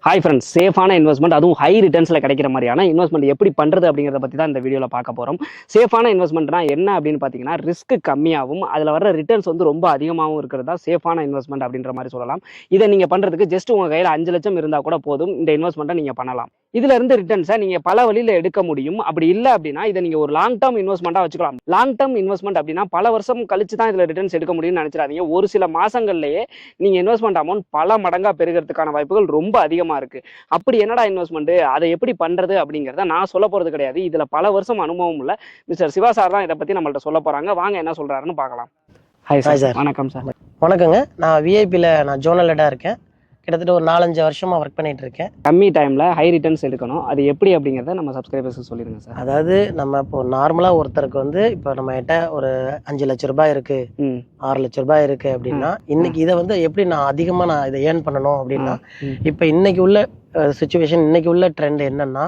Hi friends, சேஃபான investment அதுவும் high ரிட்டர்ன்ஸில் கிடைக்கிற மாதிரியான இன்வெஸ்ட்மெண்ட் எப்படி பண்ணுறது அப்படிங்கிறத பற்றி தான் இந்த வீடியோவில் பார்க்க போகிறோம். சேஃபான இன்வெஸ்ட்மெண்ட்னா என்ன அப்படின்னு பார்த்தீங்கன்னா, ரிஸ்க் கம்மியாகவும் அதில் வர ரிட்டர்ன்ஸ் வந்து ரொம்ப அதிகமாகவும் இருக்கிறது தான் சேஃபான இன்வெஸ்ட்மெண்ட் அப்படின்ற மாதிரி சொல்லலாம். இதை நீங்கள் பண்ணுறதுக்கு ஜஸ்ட் உங்கள் கையில் 5 லட்சம் இருந்தால் கூட போதும், இந்த இன்வெஸ்ட்மெண்ட்டை நீங்கள் பண்ணலாம். இதில் இருந்து ரிட்டர்ன்ஸை நீங்கள் பல வழியில் எடுக்க முடியும். அப்படி இல்லை அப்படின்னா இதை நீங்கள் ஒரு லாங் டேர்ம் இன்வெஸ்ட்மெண்ட்டாக வச்சுக்கலாம். லாங் டேர்ம் இன்வெஸ்ட்மெண்ட் அப்படின்னா பல வருஷம் கழிச்சு தான் இதில் ரிட்டர்ன்ஸ் எடுக்க முடியும்னு நினச்சிடாதீங்க. ஒரு சில மாதங்கள்லேயே நீங்கள் இன்வெஸ்ட்மெண்ட் அமௌண்ட் பல மடங்காக பெருகிறதுக்கான வாய்ப்புகள் ரொம்ப அதிகமாக இருக்குது. அப்படி என்னடா இன்வெஸ்ட்மெண்ட், அதை எப்படி பண்றது அப்படிங்கிறத நான் சொல்ல போறது கிடையாது. இதுல பல வருஷம் அனுபவம் உள்ள மிஸ்டர் சிவா சார் தான் இதை பத்தி நம்மள்ட்ட சொல்ல போறாங்க. வாங்க என்ன சொல்றாருன்னு பார்க்கலாம். Hi sir. வணக்கம் சார். வணக்கங்க. நான் விஐபியில் ஜோனல் ஹெட்டாக இருக்கேன். கிட்டத்தட்ட ஒரு 4-5 வருஷமா ஒர்க் பண்ணிட்டு இருக்கேன். கம்மி டைம்ல ஹை ரிட்டர்ன்ஸ் எடுக்கணும், அது எப்படி அப்படிங்கிறத நம்ம சப்ஸ்கிரைபர்ஸ்க்கு சொல்லிடுங்க சார். அதாவது நம்ம இப்போ நார்மலா ஒருத்தருக்கு இப்போ நம்ம கிட்ட ஒரு 5 லட்ச ரூபாய் இருக்கு, 6 லட்ச ரூபாய் இருக்கு அப்படின்னா, இன்னைக்கு இதை எப்படி நான் அதிகமா இதை ஏர்ன் பண்ணணும் அப்படின்னா, இப்போ இன்னைக்கு உள்ள சிச்சுவேஷன், இன்னைக்கு உள்ள ட்ரெண்ட் என்னன்னா,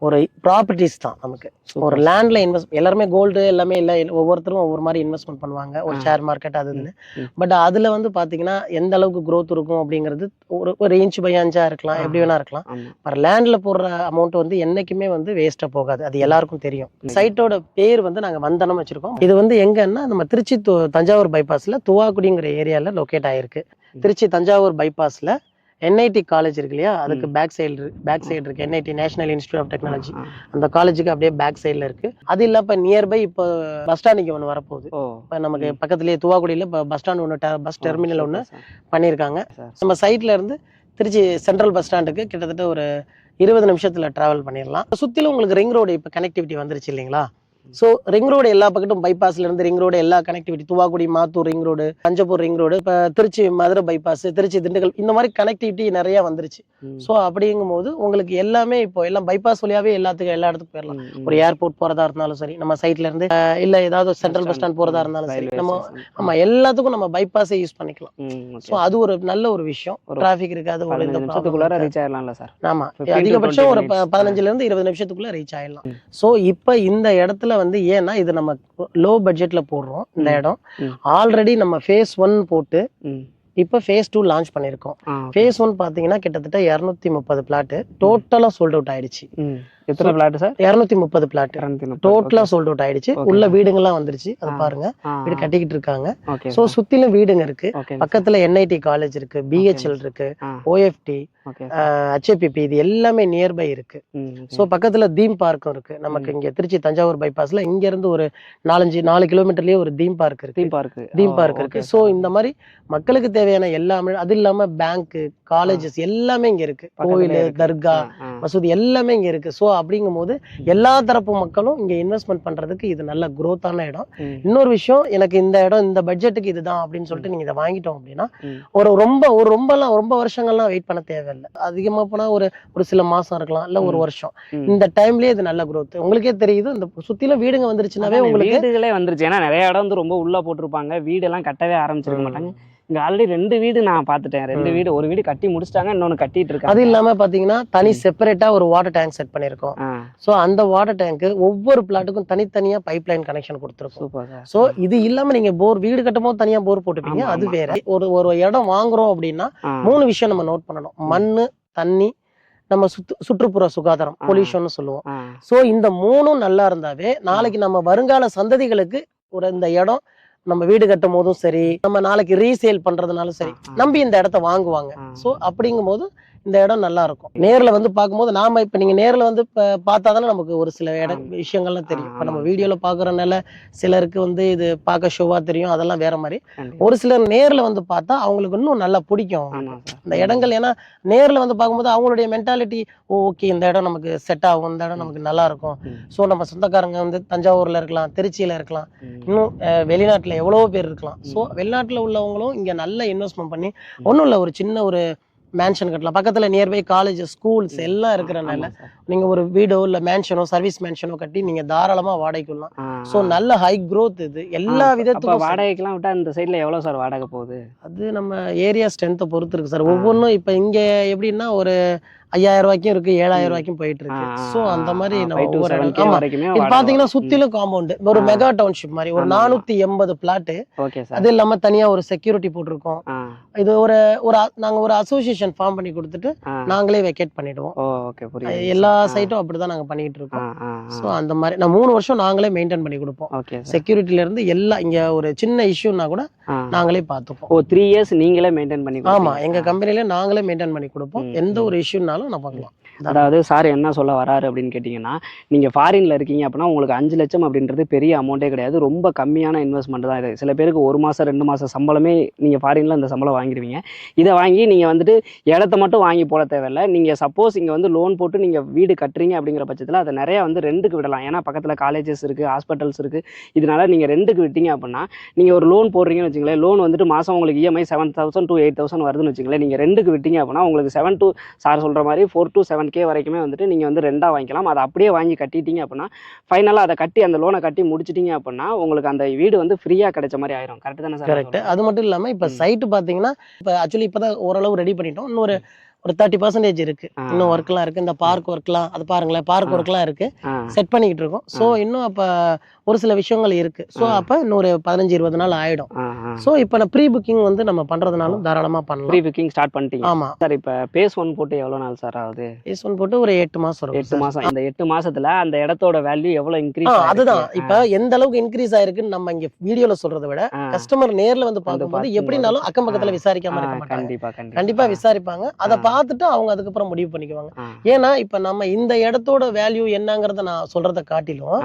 ஒரு ப்ராப்பர்ட்டிஸ் தான். நமக்கு ஒரு லேண்ட்ல இன்வெஸ்ட், எல்லாருமே கோல்டு எல்லாமே இல்லை, ஒவ்வொருத்தரும் ஒவ்வொரு மாதிரி இன்வெஸ்ட்மெண்ட் பண்ணுவாங்க, ஒரு ஷேர் மார்க்கெட் அதுன்னு. பட் அதுல பாத்தீங்கன்னா எந்த அளவுக்கு growth இருக்கும் அப்படிங்கிறது ஒரு இன்ச் பை இன்ச்சா இருக்கலாம், எப்படி வேணா இருக்கலாம். லேண்ட்ல போடுற அமௌண்ட் என்னைக்குமே வேஸ்டா போகாது, அது எல்லாருக்கும் தெரியும். சைட்டோட பேர் நாங்க வந்தனம் வச்சிருக்கோம். இது எங்கன்னா நம்ம திருச்சி தஞ்சாவூர் பைபாஸ்ல துவாக்குடிங்கிற ஏரியால லொக்கேட் ஆயிருக்கு. திருச்சி தஞ்சாவூர் பைபாஸ்ல என்ஐடி காலேஜ் இருக்கு இல்லையா, அதுக்கு பேக் சைடு இருக்கு. NIT national institute of technology, அந்த காலேஜுக்கு அப்படியே பேக் சைட்ல இருக்கு. அது இல்ல இப்ப நியர்பை இப்போ பஸ் ஸ்டாண்டிங் ஒன்று வரப்போகுது. இப்போ நமக்கு பக்கத்துலயே துவாக்குடியில பஸ் ஸ்டாண்ட் ஒன்று, பஸ் டெர்மினல் ஒன்று பண்ணியிருக்காங்க. நம்ம சைட்ல இருந்து திருச்சி சென்ட்ரல் பஸ் ஸ்டாண்டுக்கு கிட்டத்தட்ட ஒரு 20 நிமிஷத்துல டிராவல் பண்ணிடலாம். சுத்திலும் உங்களுக்கு ரிங் ரோடு இப்போ கனெக்டிவிட்டி வந்துருச்சு இல்லைங்களா. ஸோ ரிங் ரோடு எல்லா பக்கட்டும், பைபாஸ்ல இருந்து ரிங் ரோடு எல்லா connectivity, Thuvakudi Mathur ring road, Thanjavur ring road, இப்போ திருச்சி மதுரை பைபாஸ், திருச்சி திண்டுக்கல், இந்த மாதிரி கனெக்டிவிட்டி நிறைய வந்துருச்சு. ஸோ அப்படிங்கும் போது உங்களுக்கு எல்லாமே இப்போ எல்லாம் பைபாஸ் வழியாவே எல்லா இடத்துக்கும் போயிடலாம். ஒரு ஏர்போர்ட் போறதா இருந்தாலும் சரி, நம்ம சைட்ல இருந்து இல்ல ஏதாவது சென்ட்ரல் பஸ் ஸ்டாண்ட் போறதா இருந்தாலும் சரி, நம்ம எல்லாத்துக்கும் நம்ம பைபாஸை யூஸ் பண்ணிக்கலாம். ஸோ அது ஒரு நல்ல ஒரு விஷயம். டிராபிக் இருக்காது, ஆமா, அதிகபட்சம் ஒரு 15 இருந்து 20 நிமிஷத்துக்குள்ள ரீச் ஆயிடலாம். ஸோ இப்போ இந்த இடத்துல ஏன்னா இது நம்ம லோ பட்ஜெட்ல போடுறோம். இந்த இடம் ஆல்ரெடி நம்ம phase 1 போட்டு இப்ப phase 2 லான்ச் பண்ணிருக்கோம். phase 1 பாத்தீங்கன்னா கிட்டத்தட்ட 230 பிளாட் டோட்டலா சோல்ட் அவுட் ஆயிடுச்சு. எத்தனை பிளாட் சார்? 230 பிளாட் டோட்டலா சோல்ட் அவுட் ஆயிடுச்சு. உள்ள வீடுங்கெல்லாம் வந்துருச்சு, அது பாருங்க, வீடு கட்டிக்கிட்டு இருக்காங்க. சோ சுத்திலும் வீடுங்க இருக்கு. பக்கத்துல என்ஐடி காலேஜ் இருக்கு, பிஹெச்எல் இருக்கு, ஓஎஃப்டி, ஹெச்ஏபிபி, இது எல்லாமே நியர்பை இருக்கு. சோ பக்கத்துல தீம் பார்க்கும் இருக்கு. நமக்கு இங்க திருச்சி தஞ்சாவூர் பைபாஸ்ல இங்க இருந்து ஒரு 4 கிலோமீட்டர்லயே ஒரு தீம் பார்க் இருக்கு. சோ இந்த மாதிரி மக்களுக்கு தேவையான எல்லாமே, அது இல்லாம பேங்க், காலேஜஸ் எல்லாமே இங்க இருக்கு. கோவில், தர்கா, மசூதி எல்லாமே இங்க இருக்கு. சோ அப்படிங்கும் போது எல்லா தரப்பு மக்களும் இங்க இன்வெஸ்ட்மெண்ட் பண்றதுக்கு இது நல்ல growth-ஆன இடம். இன்னொரு விஷயம், எனக்கு இந்த இடம் இந்த பட்ஜெட்டுக்கு இதுதான் அப்படின்னு சொல்லிட்டு நீங்க இதை வாங்கிட்டோம் அப்படின்னா ரொம்ப வருஷங்கள்லாம் வெயிட் பண்ண தேவையில்லை. அதிகமா போனா ஒரு சில மாசம் இருக்கலாம், இல்ல ஒரு வருஷம். இந்த டைம்லயே இது நல்ல growth. உங்களுக்கே தெரியுது, இந்த சுத்திலும் வீடுங்க வந்துருச்சுனாவே உங்களுக்கு வீடுகளே வந்துருச்சு. ஏன்னா நிறைய இடம் ரொம்ப உள்ள போட்டிருப்பாங்க, வீடெல்லாம் கட்டவே ஆரம்பிச்சிருக்க மாட்டாங்க. இங்க ஆல்ரெடி 2 வீடு நான் பாத்துட்டேன். 2 வீடு, ஒரு வீடு கட்டி முடிச்சிட்டாங்க, இன்னொன்னு கட்டிட்டு இருக்காங்க. அது இல்லாம பாத்தீங்கன்னா தனி செப்பரேட்டா ஒரு வாட்டர் டேங்க் செட் பண்ணிருக்கோம். சோ அந்த வாட்டர் டேங்க் ஒவ்வொரு பிளாட்டுக்கும் தனித்தனியா பைப் லைன் கனெக்ஷன் கொடுத்துருக்கோம். சோ இது இல்லாம நீங்க வீடு கட்டும் போது தனியா போர் போட்டுப்பீங்க, அது வேற. ஒரு இடம் வாங்குறோம் அப்படின்னா 3 விஷயம் நம்ம நோட் பண்ணணும். மண்ணு, தண்ணி, நம்ம சுற்றுப்புற சுகாதாரம், பொல்யூஷன் சொல்லுவோம். சோ இந்த 3ம் நல்லா இருந்தாவே நாளைக்கு நம்ம வருங்கால சந்ததிகளுக்கு இந்த இடம், நம்ம வீடு கட்டும் போதும் சரி, நம்ம நாளைக்கு ரீசேல் பண்றதுனாலும் சரி, நம்பி இந்த இடத்த வாங்குவாங்க. சோ அப்படிங்கும் போது இந்த இடம் நல்லா இருக்கும். நேர்ல பார்க்கும்போது நாம இப்ப நீங்க நேர்ல பார்த்தாதானே நமக்கு ஒரு சில விஷயங்கள்லாம் தெரியும். இப்ப நம்ம வீடியோல பாக்குறதுனால சிலருக்கு இது பார்க்க ஷோவா தெரியும், அதெல்லாம் வேற மாதிரி. ஒரு சிலர் நேர்ல பார்த்தா அவங்களுக்கு இன்னும் நல்லா பிடிக்கும் இந்த இடங்கள். ஏன்னா நேர்ல பார்க்கும்போது அவங்களுடைய மென்டாலிட்டி, ஓகே இந்த இடம் நமக்கு செட் ஆகும், இந்த இடம் நமக்கு நல்லா இருக்கும். சோ நம்ம சொந்தக்காரங்க தஞ்சாவூர்ல இருக்கலாம், திருச்சியில இருக்கலாம், இன்னும் வெளிநாட்டுல எவ்வளவோ பேர் இருக்கலாம். சோ வெளிநாட்டுல உள்ளவங்களும் இங்க நல்ல இன்வெஸ்ட்மெண்ட் பண்ணி ஒன்றும் இல்லை, ஒரு சின்ன ஒரு மேன்ஷன் கட்டலாம். பக்கத்துல நியர்பை காலேஜ், ஸ்கூல்ஸ் எல்லாம் இருக்கிறனால நீங்க ஒரு வீடோ இல்ல மேன்ஷனோ, சர்வீஸ் மேன்ஷனோ கட்டி நீங்க தாராளமா வாடகைக்குலாம். சோ நல்ல ஹை growth. இது எல்லா விதத்துக்கும் வாடகைக்கெல்லாம் விட்டா இந்த சைட்ல எவ்வளவு சார் வாடகை போகுது? அது நம்ம ஏரியா ஸ்ட்ரென்த்தை பொறுத்து இருக்கு சார். ஒவ்வொன்றும் இப்ப இங்க எப்படின்னா ஒரு 5000 ரூபாய்க்கும் இருக்கு, 7000 ரூபாய்க்கும் போயிட்டு இருக்கு. சோ அந்த மாதிரி நம்ம ஒவ்வொரு இடம் ஆமா இது பாத்தீங்கன்னா சுத்திலும் காம்பவுண்ட் ஒரு மெகா டவுன்ஷிப் மாதிரி ஒரு 480 பிளாட். அது இல்லாம தனியா ஒரு செக்யூரிட்டி போட்டிருக்கோம். இது நாங்க ஒரு அசோசியேஷன் ஃபார்ம் பண்ணி கொடுத்துட்டு நாங்களே வெக்கேட் பண்ணிடுவோம். எல்லா சைட்டும் அப்படிதான் நாங்க பண்ணிட்டு இருக்கோம். சோ அந்த மாதிரி நான் 3 வருஷம் நாங்களே மெயின்டைன் பண்ணி கொடுப்போம். செக்யூரிட்டில இருந்து எல்லாம் இங்க ஒரு சின்ன இஷ்யூனா கூட நாங்களே பார்த்துப்போம். 3 இயர்ஸ் நீங்களே மெயின்டைன் பண்ணி ஆமா எங்க கம்பெனில நாங்களே மெயின்டைன் பண்ணி கொடுப்போம். எந்த ஒரு இஷ்யூனாலும் நான் பார்க்கலாம். அதாவது சார் என்ன சொல்ல வராரு அப்படின்னு கேட்டிங்கன்னா, நீங்கள் ஃபாரினில் இருக்கீங்க அப்படின்னா உங்களுக்கு 5 லட்சம் அப்படின்றது பெரிய அமௌண்ட்டே கிடையாது. ரொம்ப கம்மியான இன்வெஸ்ட்மெண்ட் தான் இது. சில பேருக்கு 1 மாதம் 2 மாதம் சம்பளமே நீங்கள் ஃபாரினில் இந்த சம்பளம் வாங்கிடுவீங்க. இதை வாங்கி நீங்கள் வந்துட்டு இடத்த மட்டும் வாங்கி போட தேவையில்லை. நீங்கள் சப்போஸ் இங்கே வந்து லோன் போட்டு நீங்கள் வீடு கட்டுறீங்க அப்படிங்கிற பட்சத்தில் அதை நிறையா வந்து ரெண்டுக்கு விடலாம். ஏன்னா பக்கத்தில் காலேஜஸ் இருக்குது, ஹாஸ்பிட்டல்ஸ் இருக்குது. இதனால நீங்கள் ரெண்டுக்கு விட்டீங்க அப்படின்னா நீங்கள் ஒரு லோன் போடுறீங்கன்னு வச்சுங்களேன், லோன் வந்துட்டு மாதம் உங்களுக்கு இஎம்ஐ 7,000 to 8,000 வருதுன்னு வச்சுங்களேன். நீங்கள் ரெண்டுக்கு விட்டீங்க அப்படின்னா உங்களுக்கு 7 to சார் சொல்கிற மாதிரி 4 to 7K வரைக்குமே வந்துட்டு நீங்கள் வந்து ரெண்டாக வாங்கிக்கலாம். அதை அப்படியே வாங்கி கட்டிட்டீங்க அப்படின்னா ஃபைனலாக அதை கட்டி அந்த லோனை கட்டி முடிச்சிட்டிங்க அப்படின்னா உங்களுக்கு அந்த வீடு வந்து ஃப்ரீயாக கிடைச்ச மாதிரி ஆயிரும். கரெக்ட் தானே சார்? கரெக்ட். அது மட்டும் இல்லாமல் இப்போ சைட்டு பார்த்தீங்கன்னா இப்போ ஆக்சுவலி இப்போ தான் ஓரளவு ரெடி பண்ணிட்டோம். இன்னொரு 30% இருக்கு. இன்னும் ஒர்க்லாம் இருக்கு. இந்த பார்க் ஒர்க்லாம் அது பாருங்களேன், பார்க் ஒர்க்லாம் இருக்கு, செட் பண்ணிக்கிட்டு இருக்கோம். ஸோ இன்னும் அப்போ ஒரு சில விஷயங்கள் இருக்கு. ஸோ அப்போ இன்னொரு 15-20 நாள் ஆயிடும். ஸோ இப்போ நான் ப்ரீ புக்கிங் வந்து நம்ம பண்றதுனாலும் தாராளமாக பண்ணலாம். ப்ரீ புக்கிங் ஸ்டார்ட் பண்ணிட்டீங்க? ஆமா சார். இப்போ பேஸ் 1 போட்டு எவ்வளோ நாள் சார் ஆகுது? பேஸ் 1 போட்டு ஒரு 8 மாசம் வரும். 8 மாசம். இந்த 8 மாசத்துல அந்த இடத்தோட வேல்யூ எவ்வளோ இன்க்ரீஸ்? அதுதான் இப்போ எந்த அளவுக்கு இன்க்ரீஸ் ஆயிருக்குன்னு நம்ம இங்க வீடியோல சொல்றதை விட கஸ்டமர் நேர்ல வந்து பார்க்கும்போது எப்படினாலும் அக்கம் பக்கத்துல விசாரிக்காம இருக்க மாட்டாங்க. கண்டிப்பா விசாரிப்பாங்க. அதை பார்த்துட்டு அவங்க அதுக்கப்புறம் முடிவு பண்ணிக்குவாங்க. ஏன்னா இப்ப நம்ம இந்த இடத்தோட வேல்யூ என்னங்கறத நான் சொல்றதை காட்டிலும்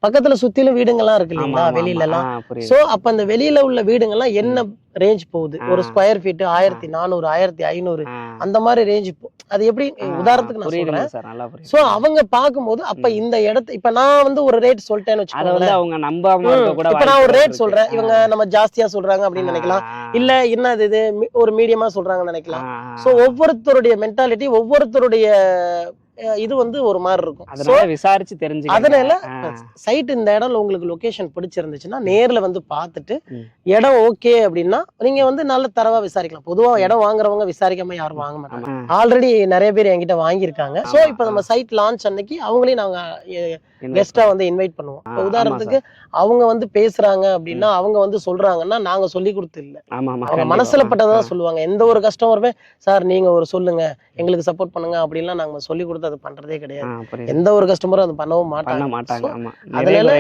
பக்கத்துல சுத்திலும் வீடுங்கள்லாம் இருக்கு இல்லைங்களா வெளியில எல்லாம். சோ அப்ப அந்த வெளியில உள்ள வீடுங்கள்லாம் என்ன ரேஞ்ச் போகுது, ஒரு ஸ்கொயர் ஃபீட் 1400 1500 அந்த மாதிரி ரேஞ்ச். அது எப்படி உதாரணத்துக்கு நான் சொல்றேன். சோ அவங்க பாக்கும்போது அப்ப இந்த இடத்து இப்ப நான் வந்து ஒரு ரேட் சொல்லிட்டேன்னு வச்சுக்கோங்களேன், அவங்க நம்பாம கூட இப்ப நான் ஒரு ரேட் சொல்றேன், இவங்க நம்ம ஜாஸ்தியா சொல்றாங்க அப்படின்னு நினைக்கலாம். இல்ல என்ன இது ஒரு மீடியமா சொல்றாங்கன்னு நினைக்கலாம். சோ ஒவ்வொருத்தருடைய மென்டாலிட்டி ஒவ்வொருத்தருடைய இது வந்து ஒரு மாதிரி இருக்கும். அதனால விசாரிச்சு தெரிஞ்சு அதனால சைட் இந்த இடம் உங்களுக்கு லொகேஷன் பிடிச்சிருந்துச்சுன்னா நேர்ல வந்து பார்த்துட்டு இடம் ஓகே அப்படின்னா நீங்க வந்து நல்ல தரவா விசாரிக்கலாம். பொதுவா இடம் வாங்குறவங்க விசாரிக்காம யாரும் வாங்க மாட்டாங்க. ஆல்ரெடி நிறைய பேர் என்கிட்ட வாங்கியிருக்காங்க. சோ இப்ப நம்ம சைட் லான்ச் அன்னைக்கு அவங்களையும் நாங்க கெஸ்டா வந்து இன்வைட் பண்ணுவோம். இப்போ உதாரணத்துக்கு அவங்க வந்து பேசுறாங்க அப்படின்னா அவங்க வந்து சொல்றாங்கன்னா நாங்க சொல்லி கொடுத்து இல்ல, அவங்க மனசுல பட்டதான் சொல்லுவாங்க. எந்த ஒரு கஸ்டமருமே சார் நீங்க ஒரு சொல்லுங்க எங்களுக்கு சப்போர்ட் பண்ணுங்க அப்படின்லாம் நாங்க சொல்லி கொடுத்து அது பண்றதே கிடையாது. எந்த ஒரு கஸ்டமரும் அது பண்ணவும் மாட்டாங்க. அதனால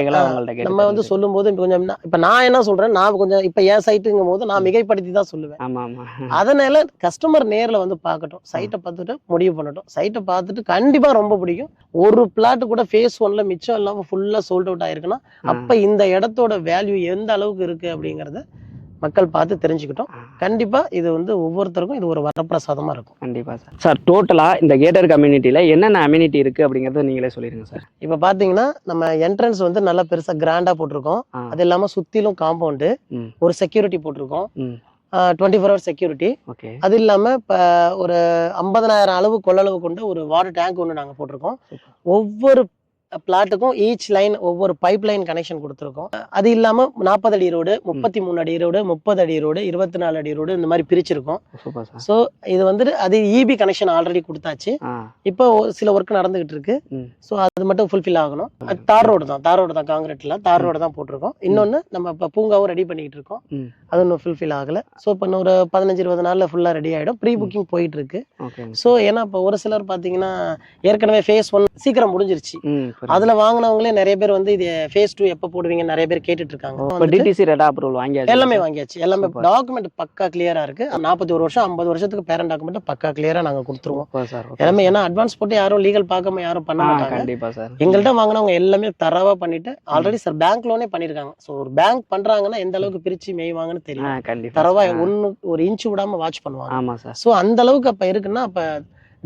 நம்ம வந்து சொல்லும் போது கொஞ்சம் இப்ப நான் என்ன சொல்றேன், நான் கொஞ்சம் இப்ப என் சைட்டுங்கும் போது நான் மிகைப்படுத்தி தான் சொல்லுவேன். அதனால கஸ்டமர் நேர்ல வந்து பார்க்கட்டும், சைட்டை பார்த்துட்டு முடிவு பண்ணட்டும். சைட்டை பார்த்துட்டு கண்டிப்பா ரொம்ப பிடிக்கும். ஒரு பிளாட் கூட ஃபேஸ் 1ல மிச்சம் இல்லாம ஃபுல்லா சோல்ட் அவுட் ஆயிருக்குன்னா அப்ப இந்த இடத்தோட வேல்யூ எந்த அளவுக்கு இருக்கு அப்படிங்கறத மக்கள் பார்த்து தெரிஞ்சுக்கிட்டோம். கண்டிப்பா இது வந்து ஒவ்வொருத்தருக்கும் இது ஒரு வரப்பிரசாதமா இருக்கும். கண்டிப்பா சார். சார் டோட்டலா இந்த கேட்டர் கம்யூனிட்டியில என்னென்ன அம்யூனிட்டி இருக்கு அப்படிங்கறத நீங்களே சொல்லிருங்க சார். இப்ப பாத்தீங்கன்னா நம்ம என்ட்ரன்ஸ் வந்து நல்லா பெருசா கிராண்டா போட்டிருக்கோம். அது இல்லாம சுத்திலும் காம்பவுண்டு, ஒரு செக்யூரிட்டி போட்டிருக்கோம், 24 hours செக்யூரிட்டி. அது இல்லாம இப்ப ஒரு 50,000 அளவு கொள்ளளவு கொண்ட ஒரு வாட்டர் டேங்க் ஒன்று நாங்க போட்டிருக்கோம். ஒவ்வொரு பிளாட்டுக்கும் ஈச் லைன் ஒவ்வொரு பைப் லைன் கனெக்ஷன் கொடுத்துருக்கோம். அது இல்லாம 40 அடி ரோடு, 33 அடி ரோடு, 30 அடி ரோடு, 24 அடி ரோடு இந்த மாதிரி பிரிச்சிருக்கோம். ஸோ இது வந்துட்டு அது இபி கனெக்ஷன் ஆல்ரெடி கொடுத்தாச்சு. இப்போ சில ஒர்க் நடந்துகிட்டு இருக்கு. ஸோ அது மட்டும் ஃபுல்ஃபில் ஆகணும். அது தார் ரோடு தான் காங்கிரீட்ல தார் ரோடு தான் போட்டிருக்கோம். இன்னொன்னு நம்ம இப்போ பூங்காவும் ரெடி பண்ணிட்டு இருக்கோம். அது இன்னும் ஃபுல்ஃபில் ஆகல. ஸோ இப்போ இன்னொரு 15-20 நாள்ல ஃபுல்லா ரெடி ஆயிடும். ப்ரீ புக்கிங் போயிட்டு இருக்கு. ஸோ ஏன்னா இப்போ ஒரு சிலர் பாத்தீங்கன்னா ஏற்கனவே ஃபேஸ் 1 சீக்கிரம் முடிஞ்சிருச்சு. அதுல வாங்கினவங்களே நிறைய பேர் வந்து இது ஃபேஸ் 2 எப்ப போடுவீங்க நிறைய பேர் கேட்டுட்டு இருக்காங்க. டிடிசி ரெட் அப்ரூவல் வாங்கியாச்சு, எல்லாமே வாங்கியாச்சு. எல்லாமே டாக்குமெண்ட் பக்கா கிளியரா இருக்கு. 41 வருஷம் 50 வருஷத்துக்கு பேரண்ட் டாக்குமெண்ட் பக்கா கிளியரா நாங்க கொடுத்துருவோம் எல்லாமே. ஏன்னா அட்வான்ஸ் போட்டு யாரும் லீகல் பார்க்காம யாரும் பண்ண மாட்டாங்க. கண்டிப்பா சார். எங்கள்கிட்ட வாங்கினவங்க எல்லாமே தரவா பண்ணிட்டு ஆல்ரெடி சார் பேங்க் லோனே பண்ணிருக்காங்க. ஸோ ஒரு பேங்க் பண்றாங்கன்னா எந்த அளவுக்கு பிரிச்சு மேய்வாங்கன்னு தெரியும். தரவா ஒரு இன்ச்சு விடாம வாட்ச் பண்ணுவாங்க. ஆமா சார். ஸோ அந்த அளவுக்கு அப்ப இருக்குன்னா அப்ப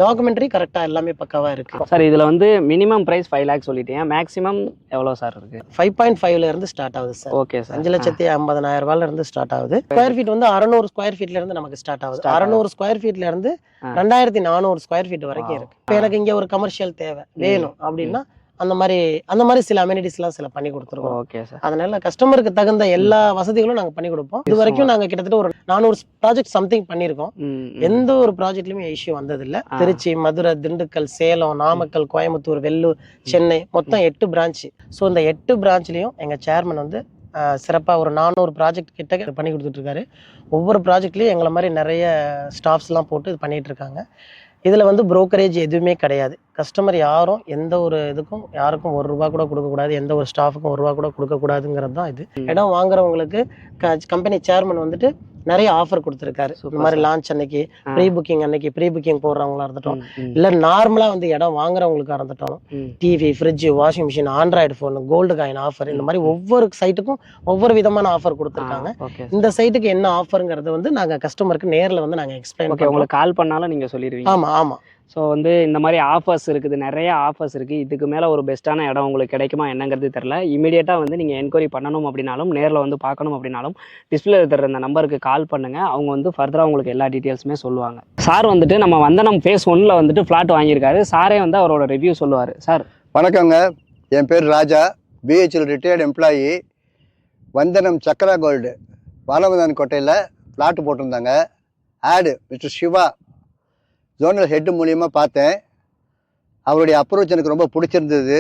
டாக்குமெண்ட்ரி கரெக்டா எல்லாமே பக்காவா இருக்கு சார். இதுல வந்து மினிமம் பிரைஸ் 5 lakhs சொல்லிட்டேன். மேக்ஸிமம் எவ்வளவு சார் இருக்கு? 5.5ல இருந்து ஸ்டார்ட் ஆகுது சார். Okay sir. 5,50,000 ரூபாயில இருந்து ஸ்டார்ட் ஆகுது. ஸ்கொயர் ஃபீட் வந்து 600 ஸ்கொயர் ஃபீட்ல இருந்து நமக்கு ஸ்டார்ட் ஆகுது. 600 ஸ்கொயர் ஃபீட்ல இருந்து 2400 ஸ்கொயர் ஃபீட் வரைக்கும் இருக்கு. இப்போ எனக்கு இங்க ஒரு கமர்ஷியல் தேவை வேணும் அப்படின்னா அந்த மாதிரி சில அமெனிட்டிஸ்லாம் சில பண்ணி கொடுத்துருக்கோம். Okay sir. அதனால கஸ்டமருக்கு தகுந்த எல்லா வசதிகளும் நாங்கள் பண்ணி கொடுப்போம். இது வரைக்கும் நாங்கள் கிட்டத்தட்ட ஒரு 400 ப்ராஜெக்ட் சம்திங் பண்ணியிருக்கோம். எந்த ஒரு ப்ராஜெக்ட்லையுமே இஷ்யூ வந்ததில்லை. திருச்சி, மதுரை, திண்டுக்கல், சேலம், நாமக்கல், கோயம்புத்தூர், வெள்ளூர், சென்னை மொத்தம் 8 பிரான்ச்சு. ஸோ இந்த 8 பிரான்ச்லேயும் எங்கள் சேர்மன் வந்து சிறப்பாக ஒரு 400 ப்ராஜெக்ட் கிட்ட பண்ணி கொடுத்துட்ருக்காரு. ஒவ்வொரு ப்ராஜெக்ட்லேயும் எங்களை மாதிரி நிறைய ஸ்டாஃப்ஸ்லாம் போட்டு இது பண்ணிகிட்டு இருக்காங்க. இதில் வந்து புரோக்கரேஜ் எதுவுமே கிடையாது. கஸ்டமர் யாரும் எந்த ஒரு இதுக்கும் யாருக்கும் ₹1 கூட கொடுக்கக்கூடாது, எந்த ஒரு ஸ்டாஃபுக்கும் ₹1 கூட கொடுக்கக்கூடாதுங்கிறது தான் இது. இடம் வாங்குறவங்களுக்கு கம்பெனி சேர்மன் வந்துட்டு நிறைய ஆஃபர் கொடுத்துருக்காரு. இந்த மாதிரி லான்ச் அன்னைக்கு, ப்ரீ புக்கிங் போடுறவங்களா இருந்துட்டோம், இல்லை நார்மலாக வந்து இடம் வாங்குறவங்களுக்காக இருந்துட்டோம், TV, fridge, washing machine, Android phone, gold coin offer, இந்த மாதிரி ஒவ்வொரு சைட்டுக்கும் ஒவ்வொரு விதமான ஆஃபர் கொடுத்துருக்காங்க. இந்த சைட்டுக்கு என்ன ஆஃபருங்கிறது வந்து நாங்கள் கஸ்டமருக்கு நேரில் வந்து நாங்கள் எக்ஸ்பிளைன் பண்ணுவோம். உங்களுக்கு கால் பண்ணாலும் நீங்கள் சொல்லிடுவீங்க. ஆமாம். ஸோ வந்து இந்த மாதிரி ஆஃபர்ஸ் இருக்குது, நிறைய ஆஃபர்ஸ் இருக்குது. இதுக்கு மேலே ஒரு பெஸ்ட்டான இடம் உங்களுக்கு கிடைக்குமா என்னங்கிறது தெரில. இமீடியட்டாக வந்து நீங்கள் என்கொயரி பண்ணணும் அப்படின்னாலும், நேரில் வந்து பார்க்கணும் அப்படின்னாலும், டிஸ்பிளே தர இந்த நம்பருக்கு கால் பண்ணுங்கள். அவங்க வந்து ஃபர்தராக உங்களுக்கு எல்லா டீட்டெயில்ஸுமே சொல்லுவாங்க. சார் வந்துட்டு நம்ம வந்தனம் ஃபேஸ் 1 வந்துட்டு ஃப்ளாட் வாங்கியிருக்காரு. சாரே வந்து அவரோட ரிவ்யூ சொல்லுவார். சார் வணக்கங்க, என் பேர் ராஜா, பிஹெச்எல் ரிட்டையர்டு எம்ப்ளாயி. வந்தனம் சக்கரா கோல்டு வாலவந்தான் கோட்டையில் ஃப்ளாட்டு போட்டிருந்தாங்க. ஆடு மிஸ்டர் சிவா ஜோனல் ஹெட்டு மூலியமாக பார்த்தேன். அவருடைய அப்ரோச் எனக்கு ரொம்ப பிடிச்சிருந்தது.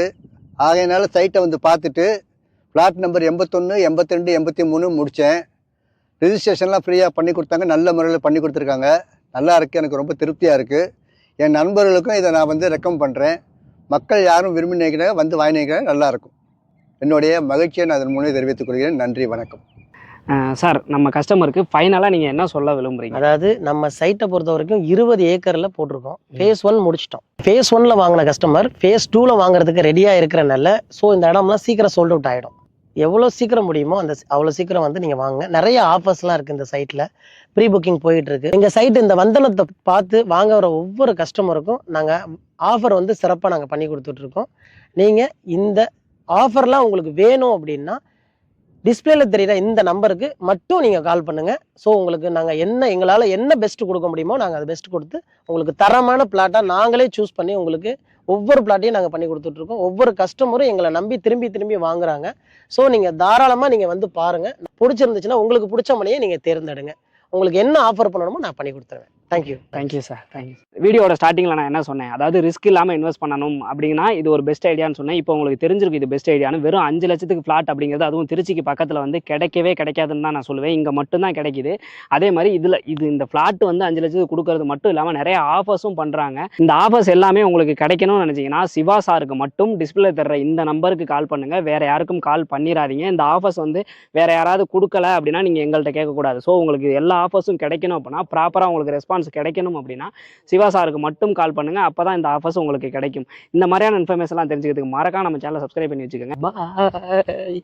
ஆகையினால சைட்டை வந்து பார்த்துட்டு ஃப்ளாட் நம்பர் 81, 82, 83 முடித்தேன். ரிஜிஸ்ட்ரேஷன்லாம் ஃப்ரீயாக பண்ணி கொடுத்தாங்க. நல்ல முறையில் பண்ணி கொடுத்துருக்காங்க. நல்லா இருக்குது, எனக்கு ரொம்ப திருப்தியாக இருக்குது. என் நண்பர்களுக்கும் இதை நான் வந்து ரெக்கமெண்ட் பண்ணுறேன். மக்கள் யாரும் விரும்பி நினைக்கிறாங்க, வந்து வாங்கி நினைக்கிறாங்க, நல்லாயிருக்கும். என்னுடைய மகிழ்ச்சியை நான் அதன் மூலம் தெரிவித்துக் கொள்கிறேன். நன்றி, வணக்கம். சார், நம்ம கஸ்டமருக்கு ஃபைனலாக நீங்கள் என்ன சொல்ல விரும்புகிறீங்க? அதாவது நம்ம சைட்டை பொறுத்த வரைக்கும் 20 ஏக்கரில் போட்டிருக்கோம். ஃபேஸ் 1 முடிச்சிட்டோம். ஃபேஸ் 1ல் வாங்கின கஸ்டமர் ஃபேஸ் 2ல் வாங்குறதுக்கு ரெடியாக இருக்கிறனால ஸோ இந்த இடம்லாம் சீக்கிரம் சோல்ட் அவுட் ஆகிடும். எவ்வளோ சீக்கிரம் முடியுமோ அவ்வளோ சீக்கிரம் வந்து நீங்கள் வாங்க. நிறைய ஆஃபர்ஸ்லாம் இருக்குது இந்த சைட்டில். ப்ரீ புக்கிங் போயிட்டுருக்கு. எங்கள் சைட்டு இந்த வந்தனத்தை பார்த்து வாங்க வர ஒவ்வொரு கஸ்டமருக்கும் நாங்கள் ஆஃபர் வந்து சிறப்பாக நாங்கள் பண்ணி கொடுத்துட்ருக்கோம். நீங்கள் இந்த ஆஃபர்லாம் உங்களுக்கு வேணும் அப்படின்னா டிஸ்பிளேல தெரியுற இந்த நம்பருக்கு மட்டும் நீங்கள் கால் பண்ணுங்கள். ஸோ உங்களுக்கு நாங்கள் எங்களால் என்ன பெஸ்ட்டு கொடுக்க முடியுமோ நாங்கள் அதை பெஸ்ட் கொடுத்து உங்களுக்கு தரமான பிளாட்டாக நாங்களே சூஸ் பண்ணி உங்களுக்கு ஒவ்வொரு பிளாட்டையும் நாங்கள் பண்ணி கொடுத்துட்ருக்கோம். ஒவ்வொரு கஸ்டமரும் எங்களை நம்பி திரும்பி வாங்குறாங்க. ஸோ நீங்கள் தாராளமாக நீங்கள் வந்து பாருங்கள். பிடிச்சிருந்துச்சுன்னா உங்களுக்கு பிடிச்ச மணியை நீங்கள் தேர்ந்தெடுங்க. உங்களுக்கு என்ன ஆஃபர் பண்ணணுமோ நான் பண்ணி கொடுத்துருவேன். Thank you sir. வீடியோட ஸ்டார்டிங்கில் நான் என்ன சொன்னேன், அதாவது ரிஸ்க் இல்லாமல் இன்வெஸ்ட் பண்ணணும் அப்படின்னா இது ஒரு பெஸ்ட் ஐடியான்னு சொன்னேன். இப்போ உங்களுக்கு தெரிஞ்சிருக்கு இது பெஸ்ட் ஐடியான்னு. வெறும் 5 லட்சத்துக்கு ஃப்ளாட் அப்படிங்கிறது அதுவும் திருச்சிக்கு பக்கத்தில் வந்து கிடைக்காதுன்னு தான் நான் சொல்லுவேன். இங்கே மட்டும்தான் கிடைக்குது. அதே மாதிரி இந்த ஃப்ளாட் வந்து 5 லட்சத்துக்கு கொடுக்கறது மட்டும் இல்லாமல் நிறைய ஆஃபர்ஸும் பண்ணுறாங்க. இந்த ஆஃபர்ஸ் எல்லாமே உங்களுக்கு கிடைக்கணும்னு நினச்சிங்கன்னா சிவா சாருக்கு மட்டும் டிஸ்பிளே தர்ற இந்த நம்பருக்கு கால் பண்ணுங்கள். வேறு யாருக்கும் கால் பண்ணிடாதீங்க. இந்த ஆஃபர்ஸ் வந்து வேறு யாராவது கொடுக்கல அப்படின்னா நீங்கள் எங்கள்கிட்ட கேட்கக்கூடாது. ஸோ உங்களுக்கு எல்லா ஆஃபர்ஸும் கிடைக்கணும் அப்படின்னா, ப்ராப்பராக உங்களுக்கு ரெஸ்பான்ஸ் கிடைக்கணும் அப்படின்னா சிவா சாருக்கு மட்டும் கால் பண்ணுங்க. அப்பதான் இந்த ஆஃபர்ஸ் உங்களுக்கு கிடைக்கும். இந்த மாதிரியான இன்ஃபர்மேஷன்லாம் தெரிஞ்சுக்கிறதுக்கு மறக்காம நம்ம சேனலை சப்ஸ்கிரைப் பண்ணி வச்சுக்கோங்க. பாய்.